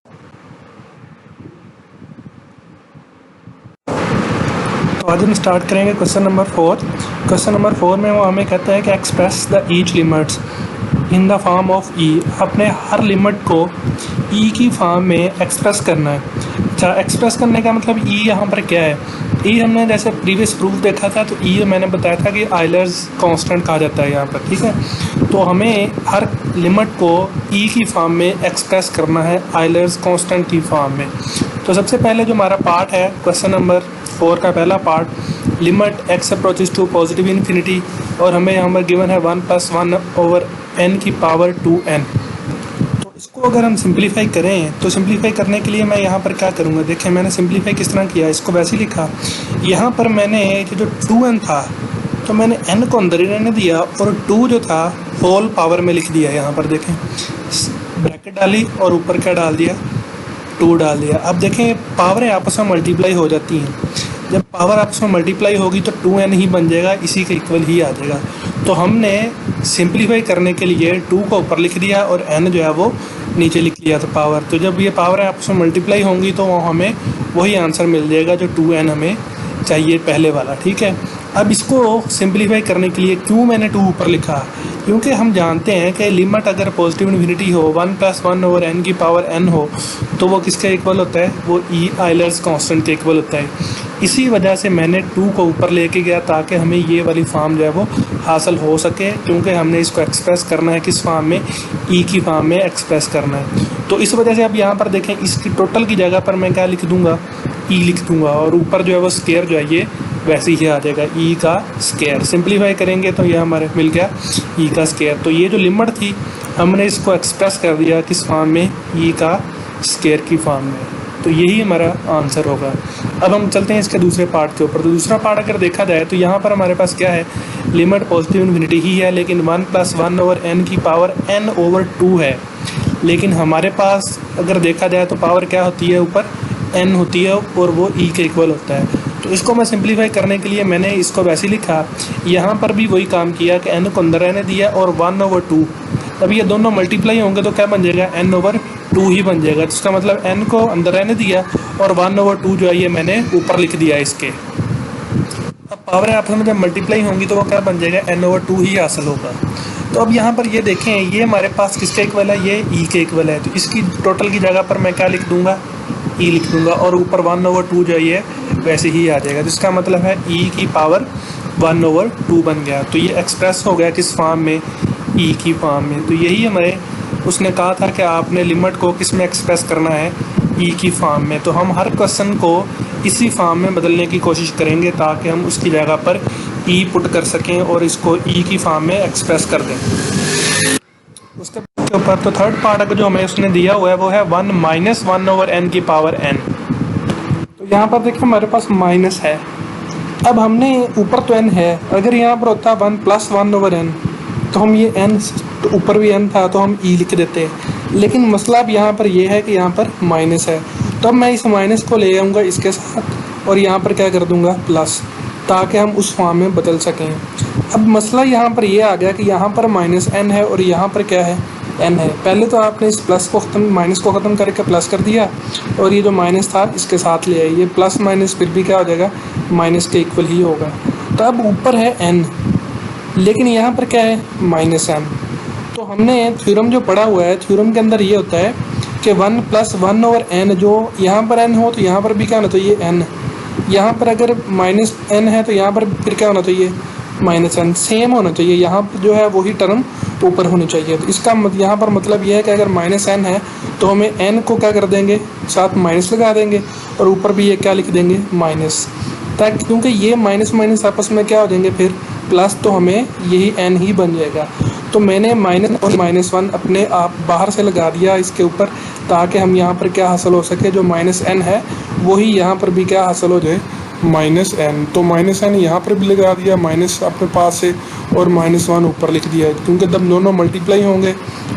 तो आज हम स्टार्ट करेंगे क्वेश्चन नंबर 4। क्वेश्चन नंबर 4 में वो हमें कहता है कि express the each limits in the form of E. अपने हर लिमिट को ई की फॉर्म में एक्सप्रेस करना है। अच्छा, एक्सप्रेस करने का मतलब ई यहाँ पर क्या है? ई हमने जैसे प्रीवियस प्रूफ देखा था, तो ई मैंने बताया था कि आयलर्स कांस्टेंट कहा जाता है यहाँ पर, ठीक है। तो हमें हर लिमिट को ई की फॉर्म में एक्सप्रेस करना है, आयलर्स कांस्टेंट की फॉर्म में। तो सबसे पहले जो हमारा पार्ट है क्वेश्चन नंबर 4 का पहला part, limit x approaches to positive infinity, और हमें यहाँ पर गिवन है 1 + 1/n की पावर 2n। तो इसको अगर हम सिंप्लीफाई करें, तो सिंप्लीफाई करने के लिए मैं यहाँ पर क्या करूँगा, देखिए मैंने सिंप्लीफाई किस तरह किया, इसको वैसे ही लिखा। यहाँ पर मैंने जो 2n था, तो मैंने n को अंदर ही रहने दिया और 2 जो था होल पावर में लिख दिया। यहाँ पर देखें, ब्रैकेट डाली और ऊपर क्या डाल दिया, 2 डाल दिया। अब देखें पावरें आपस में मल्टीप्लाई हो जाती हैं। जब पावर आपस में मल्टीप्लाई होगी तो 2n ही बन जाएगा, इसी के इक्वल ही आ जाएगा। तो हमने सिंप्लीफाई करने के लिए 2 को ऊपर लिख दिया और n जो है वो नीचे लिख लिया था पावर। तो जब ये पावरें आपस में मल्टीप्लाई होंगी तो हमें वही आंसर मिल जाएगा जो 2n हमें चाहिए पहले वाला, ठीक है। अब इसको सिंप्लीफाई करने के लिए क्यों मैंने 2 ऊपर लिखा, क्योंकि हम जानते हैं कि लिमिट अगर पॉजिटिव इन्फिनिटी हो, 1 + 1/n की पावर n हो, तो वो किसके इक्वल होता है, वो ई आयलर्स कांस्टेंट के इक्वल होता है। इसी वजह से मैंने 2 को ऊपर लेके गया ताकि हमें ये वाली फॉर्म जो है वो हासिल हो सके, क्योंकि हमने इसको एक्सप्रेस करना है किस फॉर्म में, ई की फॉर्म में एक्सप्रेस करना है। तो इस वजह से अब यहाँ पर देखें, इसकी टोटल की जगह पर मैं क्या लिख दूँगा, ई लिख दूँगा, और ऊपर जो है वो स्क्वायर जो है ये वैसे ही आ जाएगा, ई का स्क्वायर। सिंप्लीफाई करेंगे तो ये हमारे मिल गया ई का स्क्वायर। तो ये जो लिमिट थी हमने इसको एक्सप्रेस कर दिया किस फॉर्म में, ई का स्क्वायर की फॉर्म में। तो यही हमारा आंसर होगा। अब हम चलते हैं इसके दूसरे पार्ट के ऊपर। तो दूसरा पार्ट अगर देखा जाए तो यहाँ पर हमारे पास क्या है, लिमिट पॉजिटिव इन्फिनिटी ही है, लेकिन 1 + 1/n की पावर n/2 है। लेकिन हमारे पास अगर देखा जाए तो पावर क्या होती है, ऊपर n होती है और वो ई के इक्वल होता है। तो इसको मैं सिंप्लीफाई करने के लिए मैंने इसको वैसे ही लिखा। यहाँ पर भी वही काम किया कि n को अंदर रहने दिया और 1/2। अब ये दोनों मल्टीप्लाई होंगे तो क्या बन जाएगा, n/2 ही बन जाएगा। तो इसका मतलब n को अंदर रहने दिया और 1/2 जो है ये मैंने ऊपर लिख दिया इसके। अब पावरें आपस में जब मल्टीप्लाई होंगी तो वो क्या बन जाएगा, n/2 ही हासिल होगा। तो अब यहाँ पर ये देखें, ये हमारे पास किसके इक्वल है, ये ई के इक्वल है। तो इसकी टोटल की जगह पर मैं क्या लिख दूंगा, ई लिख दूंगा, और ऊपर 1/2 जो है ये वैसे ही आ जाएगा। तो इसका मतलब है ई की पावर 1/2 बन गया। तो ये एक्सप्रेस हो गया किस फॉर्म में, ई की फॉर्म में। तो यही हमारे उसने कहा था कि आपने लिमिट को किस में एक्सप्रेस करना है, ई की फॉर्म में। तो हम हर क्वेश्चन को इसी फॉर्म में बदलने की कोशिश करेंगे ताकि हम उसकी जगह पर ई पुट कर सकें और इसको ई की फॉर्म में एक्सप्रेस कर दें। उसके ऊपर तो थर्ड पार्ट अगर जो हमें उसने दिया हुआ है वो है 1 - 1/n की पावर n। तो यहाँ पर देखिए हमारे पास माइनस है। अब हमने ऊपर तो n है, अगर यहाँ पर होता 1 + 1/n तो हम ये n, तो ऊपर भी n था तो हम e लिख देते। लेकिन मसला अब यहाँ पर ये है कि यहाँ पर माइनस है, तो अब मैं इस माइनस को ले आऊँगा इसके साथ और यहाँ पर क्या कर दूँगा प्लस, ताकि हम उस फॉर्म में बदल सकें। अब मसला यहाँ पर ये आ गया कि यहाँ पर -n है और यहाँ पर क्या है, n है। पहले तो आपने इस प्लस को ख़त्म, माइनस को ख़त्म करके प्लस कर दिया और ये जो माइनस था इसके साथ ले आइए, प्लस माइनस फिर भी क्या हो जाएगा, माइनस के इक्वल ही होगा। तो अब ऊपर है n, लेकिन यहाँ पर क्या है, -m। तो हमने थ्योरम जो पढ़ा हुआ है, थ्योरम के अंदर ये होता है कि 1 + 1/n, जो यहाँ पर n हो तो यहाँ पर भी क्या होना चाहिए, n। यहाँ पर अगर -n है तो यहाँ पर फिर क्या होना चाहिए, -n। सेम होना चाहिए, यहाँ पर जो है वही टर्म ऊपर होनी चाहिए। तो इसका यहाँ पर मतलब यह है कि अगर -n है तो हमें n को क्या कर देंगे, साथ माइनस लगा देंगे और ऊपर भी ये क्या लिख देंगे, माइनस, ताकि क्योंकि ये माइनस माइनस आपस में क्या हो जाएंगे फिर प्लस, तो हमें यही n ही बन जाएगा। तो मैंने माइनस और -1 अपने आप बाहर से लगा दिया इसके ऊपर, ताकि हम यहाँ पर क्या हासिल हो सके, जो -n है वही यहाँ पर भी क्या हासिल हो जाए, -n। तो -n यहाँ पर भी लगा दिया माइनस अपने पास से और -1 ऊपर लिख दिया, क्योंकि जब दोनों मल्टीप्लाई होंगे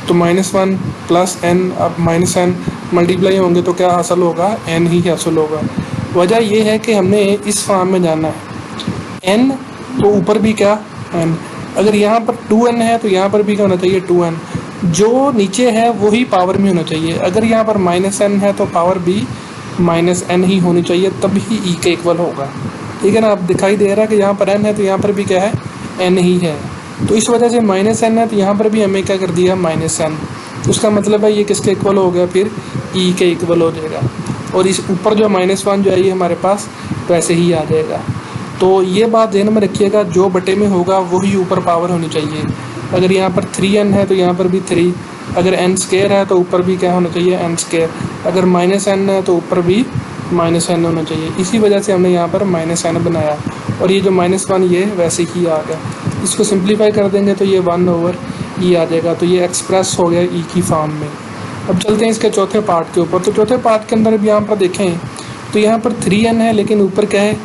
तो -1 + n, अब -n मल्टीप्लाई होंगे तो क्या हासिल होगा, n ही हासिल होगा। वजह यह है कि हमने इस फॉर्म में जाना है, n तो ऊपर भी क्या, n। अगर यहाँ पर 2n है तो यहाँ पर भी क्या होना चाहिए, 2n। जो नीचे है वही पावर में होना चाहिए। अगर यहाँ पर -n है तो पावर भी -n ही होनी चाहिए, तभी ई के इक्वल होगा। ठीक है ना। अब दिखाई दे रहा है कि यहाँ पर n है तो यहाँ पर भी क्या है, n ही है। तो इस वजह से -n है तो यहाँ पर भी हमें क्या कर दिया, -n। उसका मतलब है ये किसके इक्वल हो गया, फिर ई के इक्वल हो जाएगा। और इस ऊपर जो -1 जो है ये हमारे पास वैसे ही आ जाएगा। तो ये बात ध्यान में रखिएगा, जो बटे में होगा वही ऊपर पावर होनी चाहिए। अगर यहाँ पर 3n है तो यहाँ पर भी 3, अगर n² है तो ऊपर भी क्या होना चाहिए, n²। अगर -n है तो ऊपर भी -n होना चाहिए। इसी वजह से हमने यहाँ पर -n बनाया, और ये जो -1 ये वैसे ही आ गया। इसको सिंप्लीफाई कर देंगे तो ये 1/e आ जाएगा। तो ये एक्सप्रेस हो गया ई की फॉर्म में। अब चलते हैं इसके चौथे पार्ट के ऊपर। तो चौथे पार्ट के अंदर भी यहाँ पर देखें तो यहाँ पर 3n है लेकिन ऊपर क्या है,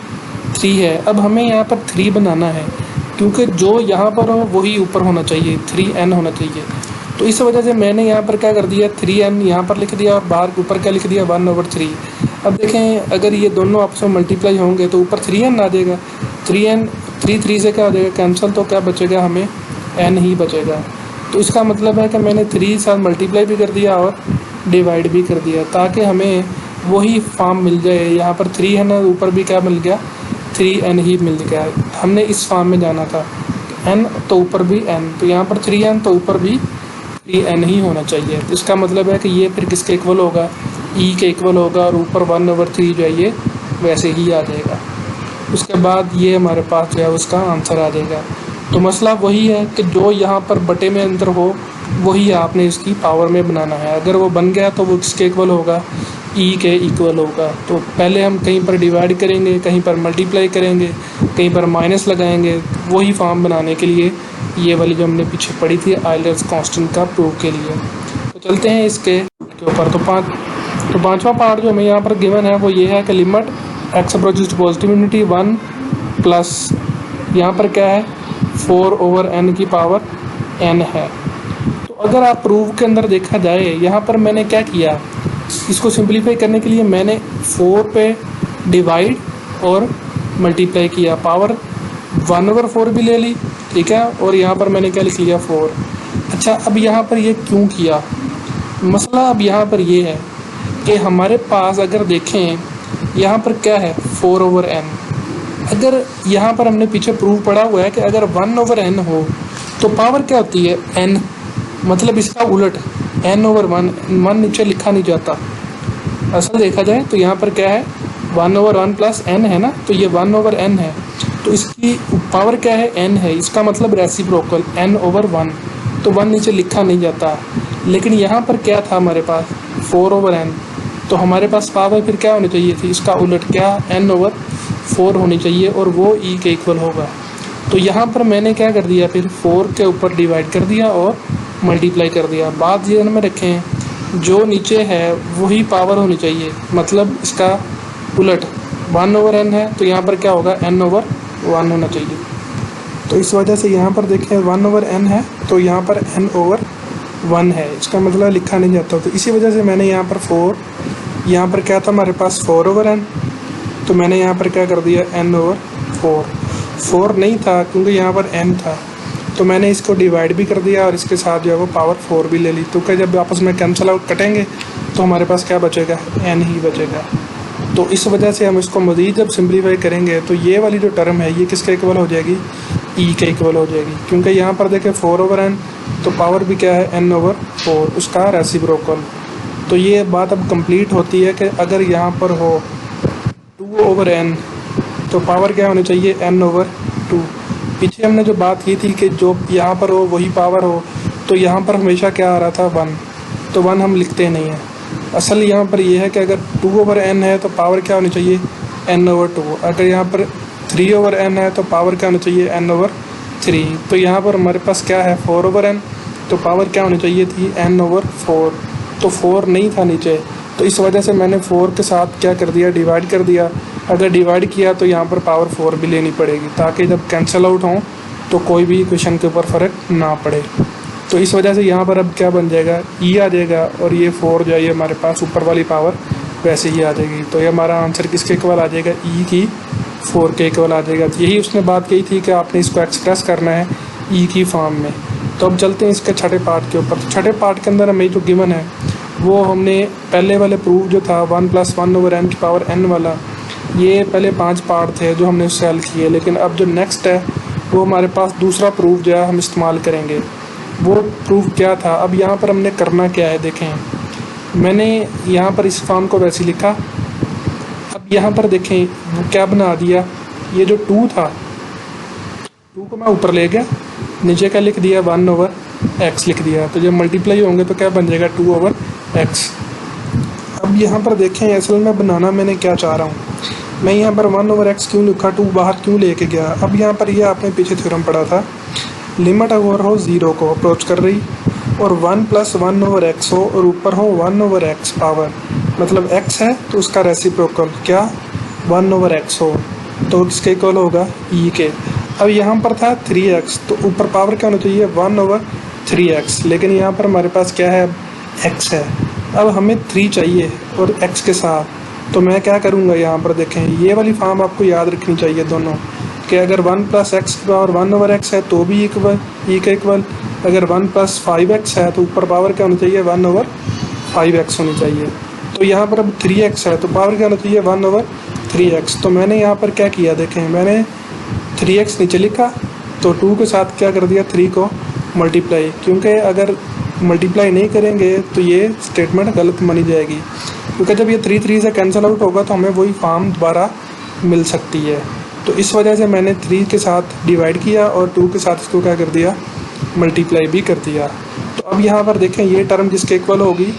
3 है। अब हमें यहाँ पर 3 बनाना है, क्योंकि जो यहाँ पर हो वही ऊपर होना चाहिए, 3n होना चाहिए। तो इस वजह से मैंने यहाँ पर क्या कर दिया, 3n यहाँ पर लिख दिया और बाहर ऊपर क्या लिख दिया, 1/3। अब देखें अगर ये दोनों आपस में मल्टीप्लाई होंगे तो ऊपर 3n आ जाएगा। 3 से क्या हो जाएगा, कैंसिल, तो क्या बचेगा, हमें n ही बचेगा। तो इसका मतलब है कि मैंने 3 साथ मल्टीप्लाई भी कर दिया और डिवाइड भी कर दिया, ताकि हमें वही फॉर्म मिल जाए। यहाँ पर 3 है ना, ऊपर भी क्या मिल गया, 3n ही मिल गया। हमने इस फॉर्म में जाना था, n तो ऊपर भी n, तो यहाँ पर 3n तो ऊपर भी 3n ही होना चाहिए। तो इसका मतलब है कि ये फिर किसके इक्वल होगा, e के इक्वल होगा, और ऊपर 1/3 जो है ये वैसे ही आ जाएगा। उसके बाद ये हमारे पास जो है उसका आंसर आ जाएगा। तो मसला वही है कि जो यहाँ पर बटे में अंदर हो वही आपने इसकी पावर में बनाना है। अगर वो बन गया तो वो किसके इक्वल होगा, ई के इक्वल होगा। तो पहले हम कहीं पर डिवाइड करेंगे, कहीं पर मल्टीप्लाई करेंगे, कहीं पर माइनस लगाएंगे, वही फॉर्म बनाने के लिए ये वाली जो हमने पीछे पढ़ी थी आइलर्स कांस्टेंट का प्रूफ के लिए। तो चलते हैं इसके ऊपर। तो पाँचवा पार्ट जो हमें यहाँ पर गिवन है वो ये है कि limit x approaches to positive infinity 1 plus यहाँ पर क्या है, 4/n की पावर n है। तो अगर आप प्रूफ के अंदर देखा जाए, यहाँ पर मैंने क्या किया, इसको सिंप्लीफाई करने के लिए मैंने 4 पे डिवाइड और मल्टीप्लाई किया, पावर 1/4 भी ले ली, ठीक है। और यहाँ पर मैंने क्या लिख लिया, 4। अच्छा, अब यहाँ पर ये क्यों किया, मसला अब यहाँ पर ये है कि हमारे पास अगर देखें यहाँ पर क्या है, 4/n। अगर यहाँ पर हमने पीछे प्रूफ पढ़ा हुआ है कि अगर 1/n हो तो पावर क्या होती है, n, मतलब इसका उलट n/1, 1 नीचे लिखा नहीं जाता। असल देखा जाए तो यहाँ पर क्या है, 1/1 प्लस n है ना, तो ये 1/n है, तो इसकी पावर क्या है, n है। इसका मतलब रेसिप्रोकल n/1, तो 1 नीचे लिखा नहीं जाता। लेकिन यहाँ पर क्या था हमारे पास, 4/n, तो हमारे पास पावर फिर क्या होनी चाहिए थी, इसका उलट क्या, n/4 होनी चाहिए, और वो e के इक्वल होगा। तो यहाँ पर मैंने क्या कर दिया, फिर 4 के ऊपर डिवाइड कर दिया और मल्टीप्लाई कर दिया। बात ध्यान में रखें, जो नीचे है वही पावर होनी चाहिए, मतलब इसका उलट 1/n है तो यहाँ पर क्या होगा, n/1 होना चाहिए। तो इस वजह से यहाँ पर देखें 1/n है तो यहाँ पर n/1 है, इसका मतलब लिखा नहीं जाता। तो इसी वजह से मैंने यहाँ पर 4, यहाँ पर क्या था हमारे पास 4/n, तो मैंने यहाँ पर क्या कर दिया, n/4। 4 नहीं था क्योंकि यहाँ पर n था, तो मैंने इसको डिवाइड भी कर दिया और इसके साथ जो है वो पावर 4 भी ले ली। तो क्या जब आपस में कैंसिल आउट कटेंगे तो हमारे पास क्या बचेगा, n ही बचेगा। तो इस वजह से हम इसको मज़ीद जब सिंप्लीफाई करेंगे तो ये वाली जो टर्म है ये किसके इक्वल हो जाएगी, e के इक्वल हो जाएगी। क्योंकि यहाँ पर देखें 4/n तो पावर भी क्या है, n/4, उसका रेसिप्रोकल। तो ये बात अब कंप्लीट होती है कि अगर यहाँ पर हो 2/n तो पावर क्या होनी चाहिए, n/2। पीछे हमने जो बात की थी कि जो यहाँ पर हो वही पावर हो, तो यहाँ पर हमेशा क्या आ रहा था, 1, तो 1 हम लिखते नहीं हैं। असल यहाँ पर ये है कि अगर 2/n है तो पावर क्या होनी चाहिए, n/2। अगर यहाँ पर 3/n है तो पावर क्या होनी चाहिए, n/3। तो यहाँ पर हमारे पास क्या है, 4/n, तो पावर क्या होनी चाहिए थी, n/4। तो 4 नहीं था नीचे, तो इस वजह से मैंने 4 के साथ क्या कर दिया, डिवाइड कर दिया। अगर डिवाइड किया तो यहाँ पर पावर 4 भी लेनी पड़ेगी, ताकि जब कैंसिल आउट हों तो कोई भी इक्वेशन के ऊपर फ़र्क ना पड़े। तो इस वजह से यहाँ पर अब क्या बन जाएगा, ई आ जाएगा, और ये 4 जो है ये हमारे पास ऊपर वाली पावर वैसे ही आ जाएगी। तो ये हमारा आंसर किसके इक्वल आ जाएगा, ई की 4 के इक्वल आ जाएगा। यही उसने बात कही थी कि आपने इसको एक्सप्रेस करना है ई की फॉर्म में। तो अब चलते हैं इसके छठे पार्ट के ऊपर। तो छठे पार्ट के अंदर हमें जो गिवन है वो हमने पहले वाले प्रूफ जो था 1 + 1/n वाला, ये पहले 5 पार्ट थे जो हमने उससे हल किए। लेकिन अब जो नेक्स्ट है वो हमारे पास दूसरा प्रूफ जो है हम इस्तेमाल करेंगे। वो प्रूफ क्या था, अब यहाँ पर हमने करना क्या है देखें। मैंने यहाँ पर इस फॉर्म को वैसे लिखा। अब यहाँ पर देखें वो क्या बना दिया, ये जो 2 था 2 को मैं ऊपर ले गया, नीचे क्या लिख दिया 1/x लिख दिया। तो जब मल्टीप्लाई होंगे तो क्या बन जाएगा 2/x। अब यहाँ पर देखें असल में बनाना मैंने क्या चाह रहा हूँ। मैं यहाँ पर 1/x क्यों लिखा, 2 बाहर क्यों लेके गया। अब यहाँ पर ये आपने पीछे थ्योरम पढ़ा था, लिमिट अगर हो 0 को अप्रोच कर रही और 1 + 1/x हो और ऊपर हो 1/x पावर, मतलब x है तो उसका रेसिप्रोकल क्या 1/x हो तो किसके इक्वल होगा e के। अब यहाँ पर था 3x तो ऊपर पावर क्या होना चाहिए 1/3x, लेकिन यहाँ पर हमारे पास क्या है x है। अब हमें 3 चाहिए और x के साथ, तो मैं क्या करूँगा यहाँ पर देखें, ये वाली फॉर्म आपको याद रखनी चाहिए दोनों, कि अगर 1 + x और 1/x है तो भी इक्वल e का इक्वल, अगर 1 + 5x है तो ऊपर पावर क्या होनी चाहिए 1/5x होनी चाहिए। तो यहाँ पर अब 3x है तो पावर क्या होना चाहिए 1/3x। तो मैंने यहाँ पर क्या किया देखें, मैंने 3x नीचे लिखा तो 2 के साथ क्या कर दिया 3 को मल्टीप्लाई, क्योंकि अगर मल्टीप्लाई नहीं करेंगे तो ये स्टेटमेंट गलत मानी जाएगी, क्योंकि जब ये 3 से कैंसिल आउट होगा तो हमें वही फॉर्म दोबारा मिल सकती है। तो इस वजह से मैंने 3 के साथ डिवाइड किया और 2 के साथ इसको क्या कर दिया मल्टीप्लाई भी कर दिया। तो अब यहाँ पर देखें ये टर्म किसके इक्वल होगी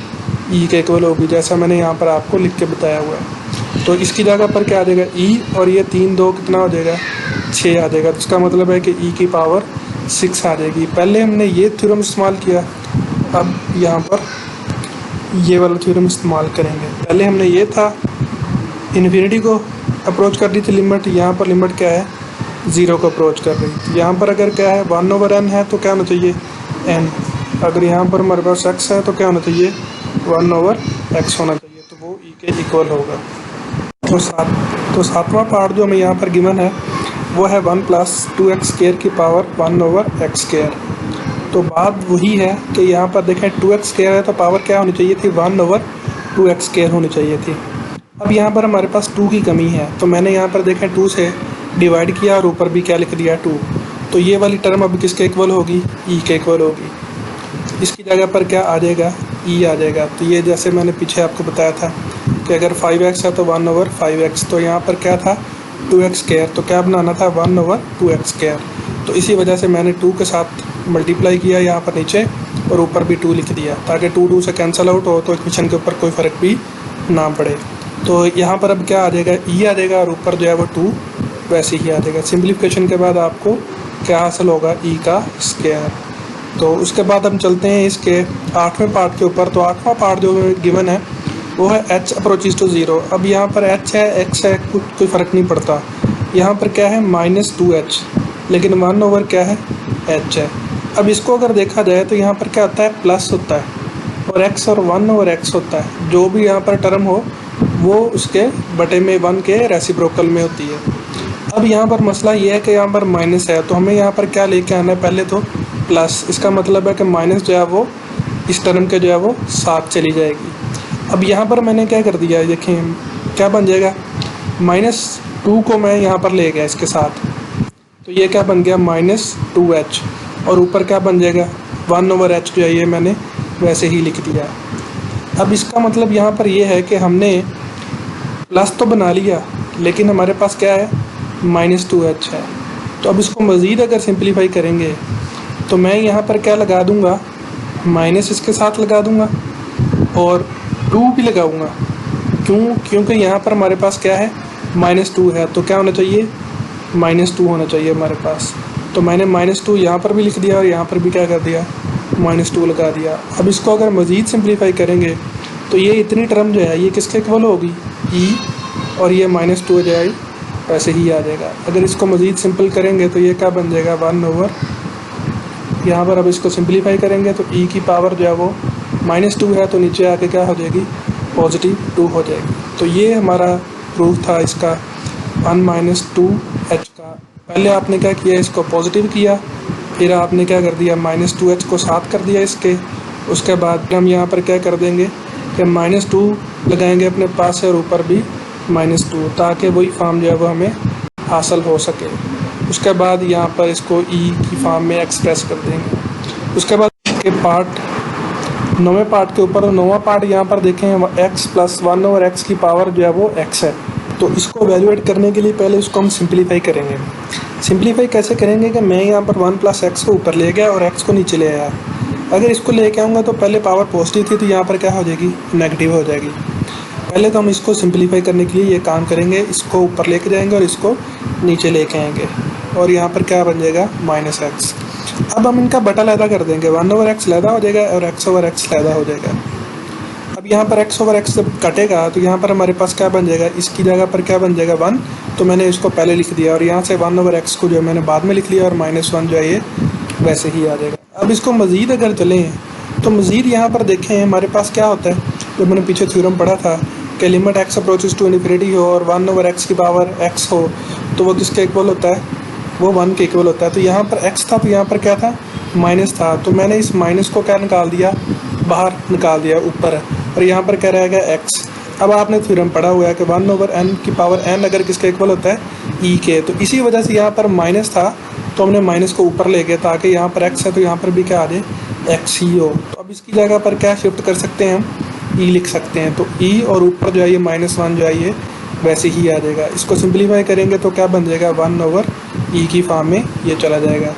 e के इक्वल होगी, जैसा मैंने यहाँ पर आपको लिख के बताया हुआ है। तो इसकी जगह पर क्या आ जाएगा e और ये 3 2 कितना हो जाएगा 6 आ जाएगा। तो इसका मतलब है कि e की पावर 6 आ जाएगी। पहले हमने ये थ्योरम इस्तेमाल किया, अब यहाँ पर ये वाला थ्योरम इस्तेमाल करेंगे। पहले हमने ये था इन्फिनिटी को अप्रोच कर रही थी लिमिट, यहाँ पर लिमिट क्या है 0 को अप्रोच कर रही थी। यहाँ पर अगर क्या है 1/n है तो क्या होना चाहिए n, अगर यहाँ पर हमारे पास x है तो क्या होना चाहिए 1/x होना चाहिए, तो वो e के इक्वल होगा। तो सातवां पार्ट जो हमें यहाँ पर गिवन है वो है 1 + 2x² की पावर 1/x²। तो बात वही है कि यहाँ पर देखें 2x² है तो पावर क्या होनी चाहिए थी 1/2x² होनी चाहिए थी। अब यहाँ पर हमारे पास 2 की कमी है तो मैंने यहाँ पर देखें 2 से डिवाइड किया और ऊपर भी क्या लिख दिया 2। तो ये वाली टर्म अब किसके इक्वल होगी e के इक्वल होगी। इसकी जगह पर क्या आ जाएगा e आ जाएगा। तो ये जैसे मैंने पीछे आपको बताया था कि अगर 5x है तो 1/5x, तो यहाँ पर क्या था 2x², तो क्या बनाना था 1/2x²। तो इसी वजह से मैंने 2 के साथ मल्टीप्लाई किया यहाँ पर नीचे और ऊपर भी 2 लिख दिया, ताकि 2 2 से कैंसिल आउट हो तो इक्वेशन के ऊपर कोई फ़र्क भी ना पड़े। तो यहाँ पर अब क्या आ जाएगा e आ जाएगा और ऊपर जो है वो 2 वैसे ही आ जाएगा। सिंप्लीफिकेशन के बाद आपको क्या हासिल होगा e का स्क्वायर। तो उसके बाद हम चलते हैं इसके 8वें पार्ट के ऊपर। तो 8वां पार्ट जो गिवन है वो है h अप्रोचेस टू 0। अब यहाँ पर h है x है कोई फ़र्क नहीं पड़ता। यहाँ पर क्या है -2h, लेकिन 1 क्या है h है। अब इसको अगर देखा जाए तो यहाँ पर क्या होता है प्लस होता है और x और 1/x होता है। जो भी यहाँ पर टर्म हो वो उसके बटे में 1 के रेसिप्रोकल में होती है। अब यहाँ पर मसला ये है कि यहाँ पर माइनस है तो हमें यहाँ पर क्या लेके आना है, पहले तो प्लस। इसका मतलब है कि माइनस जो है वो इस टर्म के जो है वो साथ चली जाएगी। अब यहाँ पर मैंने क्या कर दिया देखें क्या बन जाएगा, -2 को मैं यहाँ पर ले गया इसके साथ, तो ये क्या बन गया -2h और ऊपर क्या बन जाएगा 1/h जो है ये मैंने वैसे ही लिख दिया। अब इसका मतलब यहाँ पर ये है कि हमने प्लस तो बना लिया लेकिन हमारे पास क्या है -2h है। तो अब इसको मज़ीद अगर सिंप्लीफाई करेंगे तो मैं यहाँ पर क्या लगा दूँगा माइनस इसके साथ लगा दूँगा और 2 भी लगाऊँगा। क्योंकि यहाँ पर हमारे पास क्या है -2 है तो क्या होना चाहिए -2 होना चाहिए हमारे पास। तो मैंने -2 यहाँ पर भी लिख दिया और यहाँ पर भी क्या कर दिया -2 लगा दिया। अब इसको अगर मज़ीद सिंप्लीफाई करेंगे तो ये इतनी टर्म जो है ये किसके इक्वल होगी e, और ये -2 जो है वैसे ही आ जाएगा। अगर इसको मज़ीद सिंपल करेंगे तो ये क्या बन जाएगा 1/, यहाँ पर अब इसको सिंप्लीफाई करेंगे तो e की पावर जो है वो -2 है तो नीचे आके क्या हो जाएगी +2 हो जाएगी। तो ये हमारा प्रूफ था इसका 1 - 2h का। पहले आपने क्या किया इसको पॉजिटिव किया, फिर आपने क्या कर दिया, -2h को साथ कर दिया इसके। उसके बाद हम यहाँ पर क्या कर देंगे कि -2 लगाएंगे अपने पास से और ऊपर भी -2, ताकि वही फॉर्म जो है वो हमें हासिल हो सके। उसके बाद यहाँ पर इसको ई की फॉर्म में एक्सप्रेस कर देंगे। उसके बाद के पार्ट, नौवें पार्ट के ऊपर, नौवां पार्ट यहाँ पर देखें x + 1/x की पावर जो है वो x है। तो इसको वैल्यूएट करने के लिए पहले इसको हम सिंप्लीफाई करेंगे। सिंप्लीफाई कैसे करेंगे कि मैं यहाँ पर 1 + x को ऊपर ले गया और x को नीचे ले आया। अगर इसको लेके आऊँगा तो पहले पावर पॉजिटिव थी, तो यहाँ पर क्या हो जाएगी, नेगेटिव हो जाएगी। पहले तो हम इसको सिंप्लीफाई करने के लिए ये काम करेंगे, इसको ऊपर लेके जाएंगे और इसको नीचे लेके आएंगे और यहाँ पर क्या बन जाएगा, -x। अब हम इनका बटा लैदा कर देंगे, 1/x लैदा हो जाएगा और x/x लैदा हो जाएगा। अब यहाँ पर x/x जब कटेगा तो यहाँ पर हमारे पास क्या बन जाएगा, इसकी जगह पर क्या बन जाएगा 1, तो मैंने इसको पहले लिख दिया और यहाँ से 1/x को जो मैंने बाद में लिख लिया और -1 जो है ये वैसे ही आ जाएगा। अब इसको मज़ीद अगर चलें तो मज़ीद यहाँ पर देखें हमारे पास क्या होता है, जब मैंने पीछे थ्योरम पढ़ा था कि limit x approaches to infinity हो और 1/x की पावर x हो तो वो किसके इक्वल होता है, वो 1 के इक्वल होता है। तो यहाँ पर x था तो यहाँ पर क्या था, माइनस था, तो मैंने इस माइनस को क्या निकाल दिया, बाहर निकाल दिया ऊपर, और यहाँ पर क्या रहेगा x। अब आपने थ्योरम पढ़ा हुआ है कि 1/n की पावर n अगर किसके इक्वल होता है, e के। तो इसी वजह से यहाँ पर माइनस था तो हमने माइनस को ऊपर ले गए ताकि यहाँ पर x है तो यहाँ पर भी क्या आ जाए, x ही हो। तो अब इसकी जगह पर क्या शिफ्ट कर सकते हैं हम, e लिख सकते हैं। तो e और ऊपर जो है ये -1 जो है ये वैसे ही आ जाएगा। इसको सिंप्लीफाई करेंगे तो क्या बन जाएगा, 1/e की फॉर्म में ये चला जाएगा।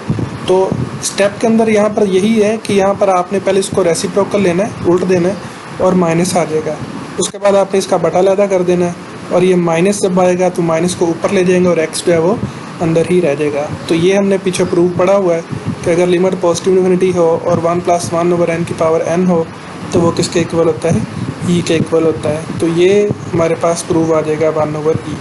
तो स्टेप के अंदर यहाँ पर यही है कि यहाँ पर आपने पहले इसको रेसिप्रोकल लेना है, उल्ट देना है और माइनस आ जाएगा। उसके बाद आपने इसका बटा लैदा कर देना है और ये माइनस जब आएगा तो माइनस को ऊपर ले जाएंगे और x जो है वो अंदर ही रह जाएगा। तो ये हमने पीछे प्रूफ पढ़ा हुआ है कि अगर लिमिट पॉजिटिव इन्फिनिटी हो और 1 + 1/n की पावर n हो तो वो किसके इक्वल होता है, e के इक्वल होता है। तो ये हमारे पास प्रूफ आ जाएगा 1/e।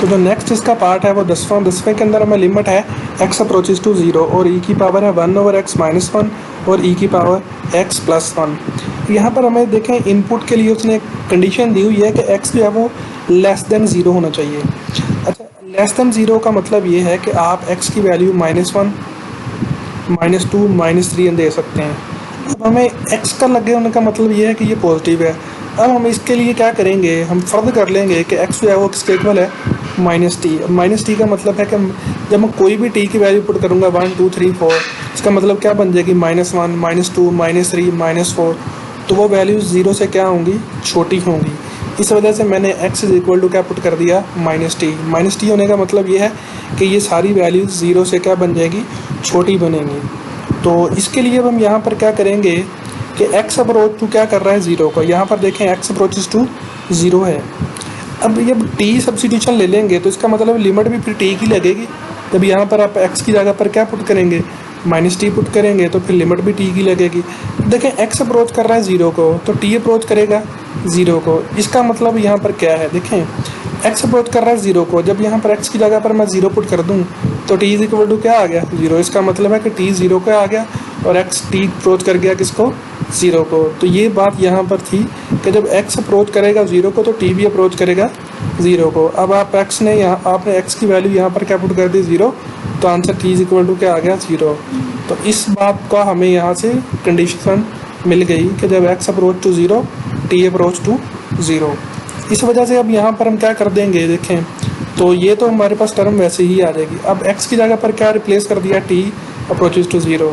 तो जो नेक्स्ट इसका पार्ट है वो 10वें के अंदर हमें लिमिट है x अप्रोचेस टू 0 और e की पावर है 1/x - 1 और e की पावर x + 1। यहाँ पर हमें देखें इनपुट के लिए उसने कंडीशन दी हुई है कि x जो है वो <0 होना चाहिए। अच्छा, <0 का मतलब ये है कि आप x की वैल्यू -1, -2, -3 दे सकते हैं। अब हमें x का लगे होने का मतलब ये है कि ये पॉजिटिव है। अब हम इसके लिए क्या करेंगे, हम फर्द कर लेंगे कि x जो है वो किसके इक्वल है, -t। -t का मतलब है कि जब मैं कोई भी t की वैल्यू पुट करूँगा 1, 2, 3, 4, इसका मतलब क्या बन जाएगी, -1, -2, -3, -4, तो वो वैल्यूज़ 0 से क्या होंगी, छोटी होंगी। इस वजह से मैंने x = क्या पुट कर दिया, -t। -t होने का मतलब ये है कि ये सारी वैल्यूज़ 0 से क्या बन जाएगी, छोटी बनेंगी। तो इसके लिए अब हम यहाँ पर क्या करेंगे कि x अप्रोच टू क्या कर रहा है, 0 को। यहाँ पर देखें x अप्रोचेस टू 0 है। अब जब t सब्स्टिट्यूशन ले लेंगे तो इसका मतलब लिमिट भी फिर t की लगेगी। जब यहाँ पर आप x की जगह पर क्या पुट करेंगे, -t पुट करेंगे तो फिर लिमिट भी t की लगेगी। देखें x अप्रोच कर रहा है 0 को तो t अप्रोच करेगा 0 को। इसका मतलब यहाँ पर क्या है, देखें x अप्रोच कर रहा है 0 को, जब यहाँ पर x की जगह पर मैं 0 पुट कर दूँ तो t = क्या आ गया, 0। इसका मतलब है कि t 0 को आ गया और t अप्रोच कर गया किसको, 0 को। तो ये बात यहाँ पर थी कि जब x अप्रोच करेगा 0 को तो t भी अप्रोच करेगा 0 को। अब आप आपने x की वैल्यू यहाँ पर क्या पुट कर दी, 0, तो आंसर t = क्या आ गया, 0। तो इस बात का हमें यहाँ से कंडीशन मिल गई कि जब x approach to 0, t approach to 0। इस वजह से अब यहाँ पर हम क्या कर देंगे, देखें तो ये तो हमारे पास टर्म वैसे ही आ जाएगी। अब x की जगह पर क्या रिप्लेस कर दिया, t अप्रोचेस टू 0।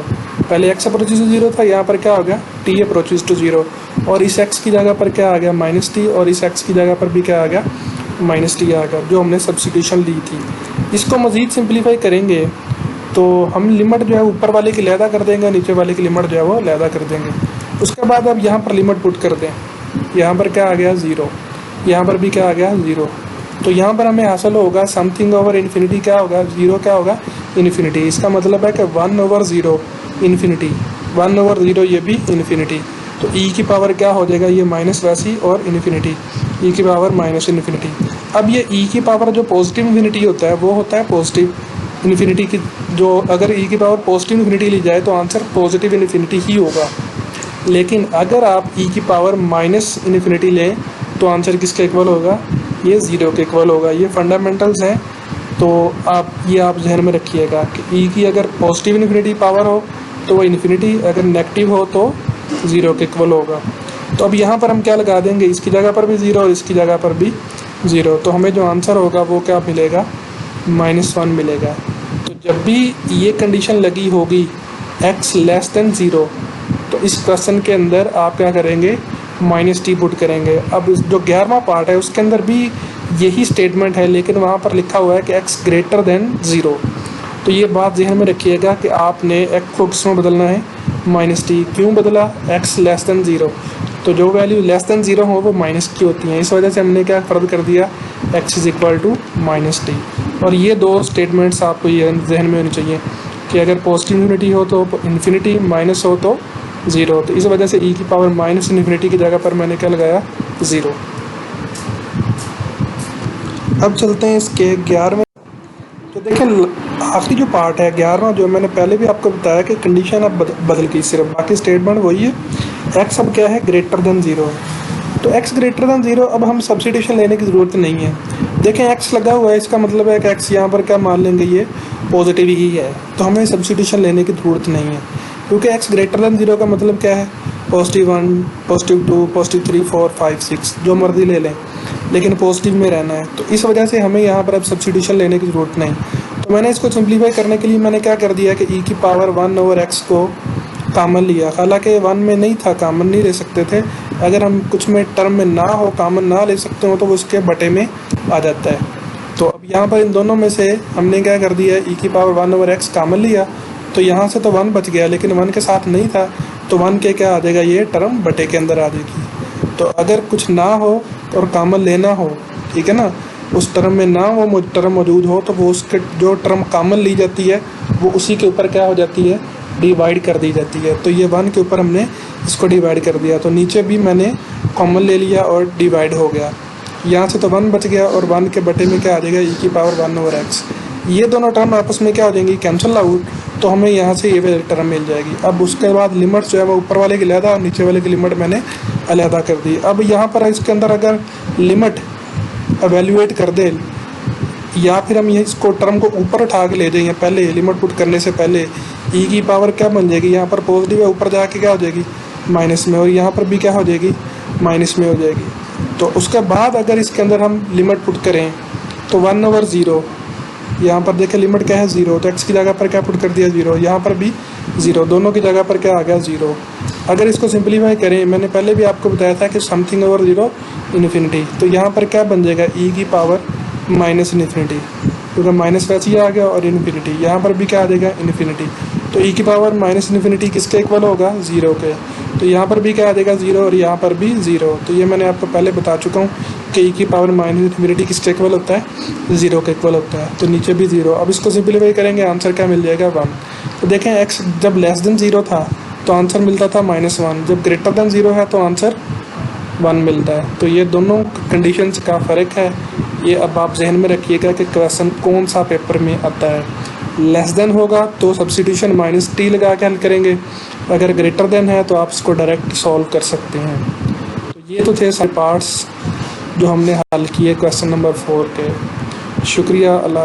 पहले x अप्रोचेस टू 0 था, यहाँ पर क्या हो गया, t अप्रोचेस टू 0, और इस x की जगह पर क्या आ गया, -t, और इस x की जगह पर भी क्या आ गया, -t आ गया, जो हमने सब्स्टिट्यूशन ली थी। इसको मज़ीद सिंप्लीफाई करेंगे तो हम लिमिट जो है ऊपर वाले की लैदा कर देंगे, नीचे वाले की लिमिट जो है वो लैदा कर देंगे। उसके बाद अब यहाँ पर लिमिट पुट कर दें, यहाँ पर क्या आ गया, 0, यहाँ पर भी क्या आ गया, 0। तो यहाँ पर हमें हासिल होगा समथिंग ओवर इन्फिनिटी, क्या होगा, 0 क्या होगा, इन्फिनिटी। इसका मतलब है कि 1/0 इन्फिनिटी, 1/0 ये भी इन्फिनिटी। तो e की पावर क्या हो जाएगा, ये माइनस वैसी और इन्फिनिटी, e की पावर -इन्फिनिटी। अब ये e की पावर जो पॉजिटिव इन्फिनिटी होता है वो होता है पॉजिटिव इन्फिनिटी की, जो अगर e की पावर पॉजिटिव इन्फिनिटी ली जाए तो आंसर पॉजिटिव इन्फिनिटी ही होगा। लेकिन अगर आप e की पावर -इन्फिनिटी लें तो आंसर किसके इक्वल होगा, ये 0 के इक्वल होगा। ये फंडामेंटल्स हैं तो आप जहन में रखिएगा कि ई की अगर पॉजिटिव इन्फिनिटी पावर हो तो वो इन्फिनिटी, अगर नेगेटिव हो तो ज़ीरो के इक्वल होगा। तो अब यहाँ पर हम क्या लगा देंगे, इसकी जगह पर भी ज़ीरो और इसकी जगह पर भी ज़ीरो, तो हमें जो आंसर होगा वो क्या मिलेगा, -1 मिलेगा। तो जब भी ये कंडीशन लगी होगी x लेस देन ज़ीरो, तो इस क्वेश्चन के अंदर आप क्या करेंगे, -t पुट करेंगे। अब जो 11वां पार्ट है उसके अंदर भी यही स्टेटमेंट है, लेकिन वहाँ पर लिखा हुआ है कि x ग्रेटर देन ज़ीरो। तो ये बात ध्यान में रखिएगा कि आपने x को किस में बदलना है, -t। क्यों बदला, x लेस देन ज़ीरो, तो जो वैल्यू लेस देन ज़ीरो हो वो माइनस की होती हैं, इस वजह से हमने क्या फ़र्क कर दिया, x is equal to -t। और ये दो स्टेटमेंट्स आपको ये जहन में होनी चाहिए कि अगर पॉजिटिव इन्फिनिटी हो तो इन्फिनिटी, माइनस हो तो ज़ीरो। तो इस वजह से e की पावर माइनस इन्फिनिटी की जगह पर मैंने क्या लगाया, ज़ीरो। अब चलते हैं इसके 11वें। तो देखें आखिरी जो पार्ट है 11वां, जो मैंने पहले भी आपको बताया कि कंडीशन अब बदल गई, सिर्फ बाकी स्टेटमेंट वही है। x अब क्या है, ग्रेटर देन ज़ीरो है। तो x ग्रेटर देन ज़ीरो, अब हम सब्स्टिट्यूशन लेने की ज़रूरत नहीं है। देखें x लगा हुआ है, इसका मतलब है कि x यहाँ पर क्या मान लेंगे, ये पॉजिटिव ही है, तो हमें सब्स्टिट्यूशन लेने की ज़रूरत नहीं है, क्योंकि x ग्रेटर देन ज़ीरो का मतलब क्या है, +1, +2, +3, 4, 5, 6 जो मर्जी ले लें, लेकिन पॉजिटिव में रहना है। तो इस वजह से हमें यहाँ पर अब सब्स्टिट्यूशन लेने की ज़रूरत नहीं। तो मैंने इसको सिंप्लीफाई करने के लिए मैंने क्या कर दिया कि e की पावर 1/x को कामन लिया, हालांकि 1 में नहीं था, कामन नहीं ले सकते थे। अगर हम कुछ में टर्म में ना हो, कामन ना ले सकते हो, तो वो उसके बटे में आ जाता है। तो अब यहाँ पर इन दोनों में से हमने क्या कर दिया, e की पावर 1/x कामन लिया, तो यहाँ से तो 1 बच गया, लेकिन 1 के साथ नहीं था, तो 1 के क्या आ जाएगा, ये टर्म बटे के अंदर आ जाएगी। तो अगर कुछ ना हो और कामन लेना हो, ठीक है ना, उस टर्म में ना वो टर्म मौजूद हो, तो वो उसके जो टर्म कामन ली जाती है वो उसी के ऊपर क्या हो जाती है, डिवाइड कर दी जाती है। तो ये 1 के ऊपर हमने इसको डिवाइड कर दिया, तो नीचे भी मैंने कॉमन ले लिया और डिवाइड हो गया। यहाँ से तो 1 बच गया और 1 के बटे में क्या आ जाएगा, e की पावर 1/x। ये दोनों टर्म आपस में क्या हो जाएंगी, कैंसिल आउट, तो हमें यहाँ से ये वाली टर्म मिल जाएगी। अब उसके बाद लिमिट जो है वो ऊपर वाले की अलहदा और नीचे वाले की लिमिट मैंने अलहदा कर दी। अब यहाँ पर इसके अंदर अगर लिमिट एवेल्यूएट कर दे, या फिर हम ये इसको टर्म को ऊपर उठा के ले जाएंगे, पहले लिमिट पुट करने से पहले e की पावर क्या बन जाएगी, यहाँ पर पॉजिटिव है, ऊपर जाके क्या हो जाएगी, माइनस में, और यहाँ पर भी क्या हो जाएगी, माइनस में हो जाएगी। तो उसके बाद अगर इसके अंदर हम लिमिट पुट करें तो 1/0, यहाँ पर देखें लिमिट क्या है, 0, तो x की जगह पर क्या पुट कर दिया, 0, यहाँ पर भी 0, दोनों की जगह पर क्या आ गया, 0। अगर इसको सिंप्लीफाई करें, मैंने पहले भी आपको बताया था कि समथिंग ओवर 0 इन्फिनिटी, तो यहाँ पर क्या बन जाएगा, e की पावर माइनस इन्फिनिटी, क्योंकि माइनस वैसे ही आ गया, और इन्फिनिटी यहाँ पर भी क्या आ जाएगा, इन्फिनिटी। तो e की पावर माइनस इन्फिनिटी किसके इक्वल होगा, 0 के। तो यहाँ पर भी क्या आ जाएगा, 0, और यहाँ पर भी 0। तो ये मैंने आपको पहले बता चुका हूँ कि e की पावर माइनस इन्फिनिटी किसके इक्वल होता है, 0 के इक्वल होता है। तो नीचे भी 0। अब इसको सिंप्लीफाई करेंगे, आंसर क्या मिल जाएगा, 1। तो देखें x जब लेस देन 0 था तो आंसर मिलता था -1, जब ग्रेटर देन 0 है तो आंसर 1 मिलता है। तो ये दोनों कंडीशंस का फ़र्क है, ये अब आप जहन में रखिएगा कि क्वेश्चन कौन सा पेपर में आता है। लेस देन होगा तो सब्स्टिट्यूशन -t लगा के हल करेंगे, अगर ग्रेटर देन है तो आप इसको डायरेक्ट सॉल्व कर सकते हैं। तो ये तो थे सारे पार्ट्स जो हमने हल किए क्वेश्चन नंबर 4 के। शुक्रिया। अल्लाह।